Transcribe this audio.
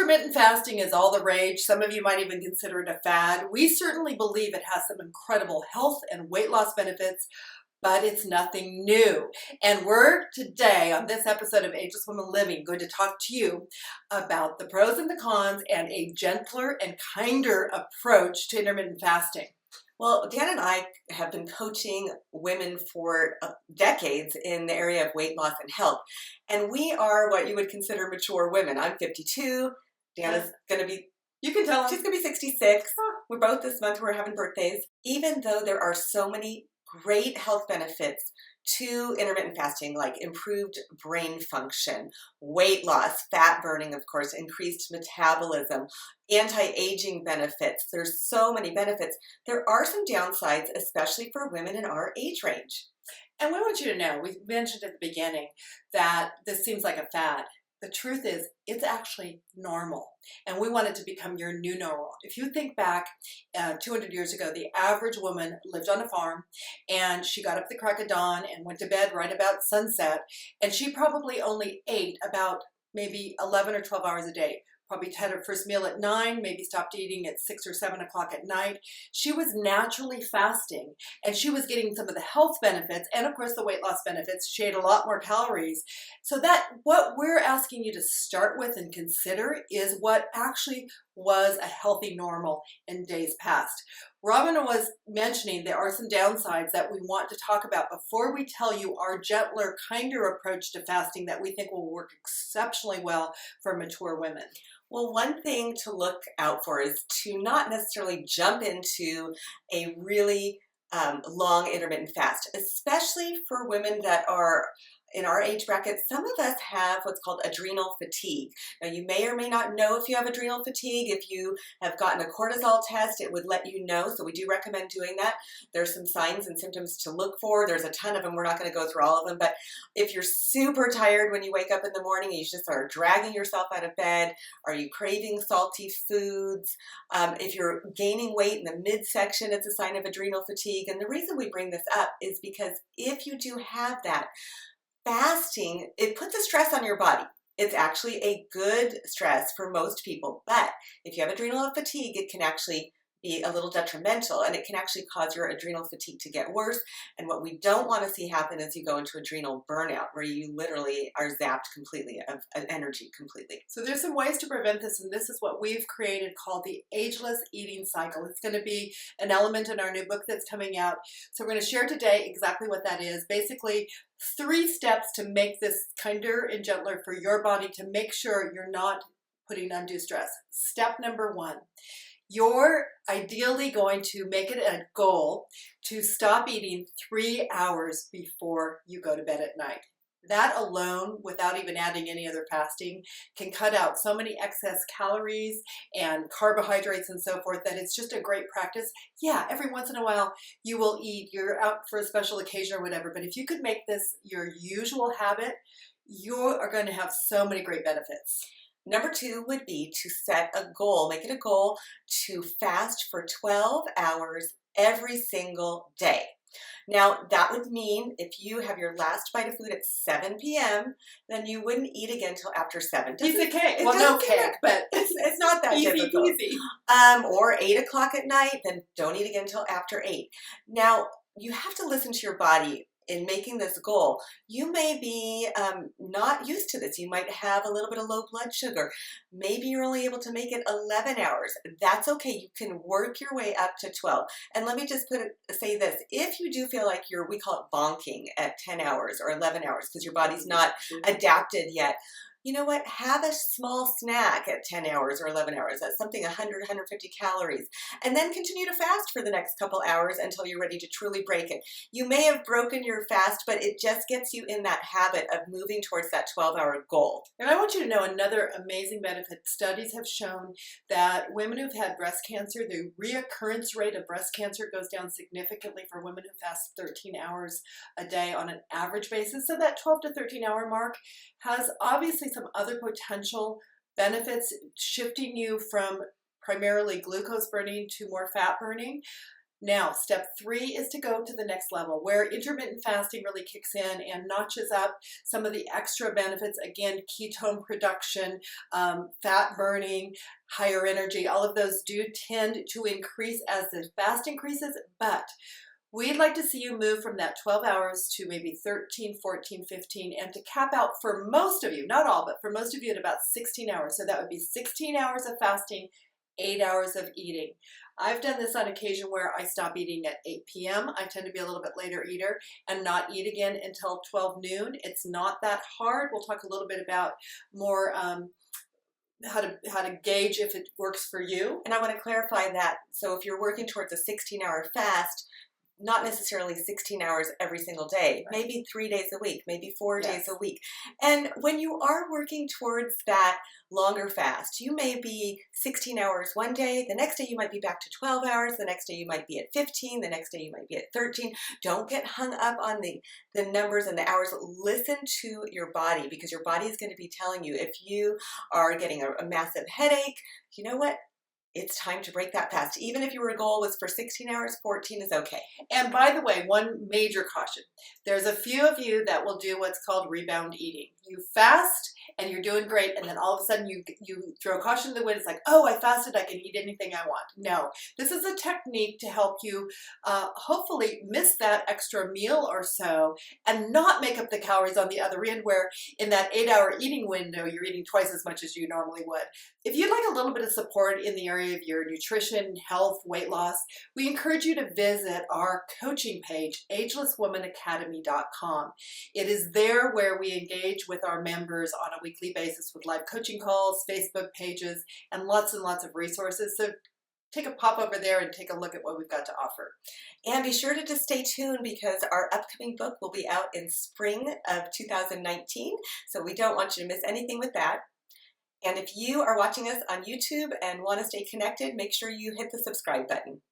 Intermittent fasting is all the rage. Some of you might even consider it a fad. We certainly believe it has some incredible health and weight loss benefits, but it's nothing new. And we're today on this episode of Ageless Women Living going to talk to you about the pros and the cons and a gentler and kinder approach to intermittent fasting. Well, Dan and I have been coaching women for decades in the area of weight loss and health. And we are what you would consider mature women. I'm 52. Danna's going to be, you can tell she's going to be 66. We're both this month, we're having birthdays. Even though there are so many great health benefits to intermittent fasting, like improved brain function, weight loss, fat burning, of course, increased metabolism, anti-aging benefits. There's so many benefits. There are some downsides, especially for women in our age range. And we want you to know, we mentioned at the beginning that this seems like a fad. The truth is, it's actually normal, and we want it to become your new normal. If you think back 200 years ago, the average woman lived on a farm, and she got up at the crack of dawn and went to bed right about sunset, and she probably only ate about maybe 11 or 12 hours a day. Probably had her first meal at 9, maybe stopped eating at 6 or 7 o'clock at night. She was naturally fasting, and she was getting some of the health benefits and, of course, the weight loss benefits. She ate a lot more calories. So that what we're asking you to start with and consider is what actually was a healthy normal in days past. Robyn was mentioning there are some downsides that we want to talk about before we tell you our gentler, kinder approach to fasting that we think will work exceptionally well for mature women. Well, one thing to look out for is to not necessarily jump into a really long intermittent fast, especially for women that are in our age bracket. Some of us have what's called adrenal fatigue. Now, you may or may not know if you have adrenal fatigue. If you have gotten a cortisol test, it would let you know. So we do recommend doing that. There's some signs and symptoms to look for. There's a ton of them. We're not going to go through all of them. But if you're super tired when you wake up in the morning, you just are dragging yourself out of bed. Are you craving salty foods? If you're gaining weight in the midsection, it's a sign of adrenal fatigue. And the reason we bring this up is because if you do have that, fasting, it puts a stress on your body. It's actually a good stress for most people, but if you have adrenal fatigue, it can actually be a little detrimental, and it can actually cause your adrenal fatigue to get worse. And what we don't want to see happen is you go into adrenal burnout, where you literally are zapped completely of energy completely. So there's some ways to prevent this, and this is what we've created called the Ageless Eating Cycle. It's going to be an element in our new book that's coming out. So we're going to share today exactly what that is. Basically, 3 steps to make this kinder and gentler for your body to make sure you're not putting undue stress. Step number 1. You're ideally going to make it a goal to stop eating 3 hours before you go to bed at night. That alone, without even adding any other fasting, can cut out so many excess calories and carbohydrates and so forth that it's just a great practice. Yeah, every once in a while you will eat, you're out for a special occasion or whatever, but if you could make this your usual habit, you are going to have so many great benefits. Number 2 would be to set a goal, make it a goal to fast for 12 hours every single day. Now, that would mean if you have your last bite of food at 7 p.m., then you wouldn't eat again until after 7. Piece of cake. Well, no cake, but it's not that easy difficult. peasy. Or 8 o'clock at night, then don't eat again until after 8. Now, you have to listen to your body in making this goal. You may be not used to this. You might have a little bit of low blood sugar. Maybe you're only able to make it 11 hours. That's okay. You can work your way up to 12. And let me just say this. If you do feel like we call it bonking at 10 hours or 11 hours because your body's not adapted yet, you know what? Have a small snack at 10 hours or 11 hours. That's something 100, 150 calories. And then continue to fast for the next couple hours until you're ready to truly break it. You may have broken your fast, but it just gets you in that habit of moving towards that 12-hour goal. And I want you to know another amazing benefit. Studies have shown that women who've had breast cancer, the reoccurrence rate of breast cancer goes down significantly for women who fast 13 hours a day on an average basis. So that 12 to 13 hour mark has obviously some other potential benefits, shifting you from primarily glucose burning to more fat burning. Now, step 3 is to go to the next level, where intermittent fasting really kicks in and notches up some of the extra benefits. Again, ketone production, fat burning, higher energy, all of those do tend to increase as the fast increases, but we'd like to see you move from that 12 hours to maybe 13, 14, 15, and to cap out for most of you, not all, but for most of you at about 16 hours. So that would be 16 hours of fasting, 8 hours of eating. I've done this on occasion where I stop eating at 8 p.m. I tend to be a little bit later eater and not eat again until 12 noon. It's not that hard. We'll talk a little bit about more how to gauge if it works for you. And I want to clarify that. So if you're working towards a 16-hour fast, not necessarily 16 hours every single day, Right. maybe 3 days a week, maybe 4 Yes. days a week. And when you are working towards that longer fast, you may be 16 hours one day, the next day you might be back to 12 hours, the next day you might be at 15, the next day you might be at 13. Don't get hung up on the numbers and the hours. Listen to your body, because your body is going to be telling you if you are getting a massive headache, you know what? It's time to break that fast. Even if your goal was for 16 hours, 14 is okay. And by the way, one major caution. There's a few of you that will do what's called rebound eating. You fast and you're doing great, and then all of a sudden you throw caution to the wind. It's like, oh, I fasted, I can eat anything I want. No, this is a technique to help you hopefully miss that extra meal or so and not make up the calories on the other end, where in that 8-hour eating window, you're eating twice as much as you normally would. If you'd like a little bit of support in the area of your nutrition, health, weight loss, we encourage you to visit our coaching page, agelesswomanacademy.com. It is there where we engage with our members on a weekly basis with live coaching calls, Facebook pages, and lots of resources. So take a pop over there and take a look at what we've got to offer. And be sure to just stay tuned, because our upcoming book will be out in spring of 2019. So we don't want you to miss anything with that. And if you are watching us on YouTube and want to stay connected, make sure you hit the subscribe button.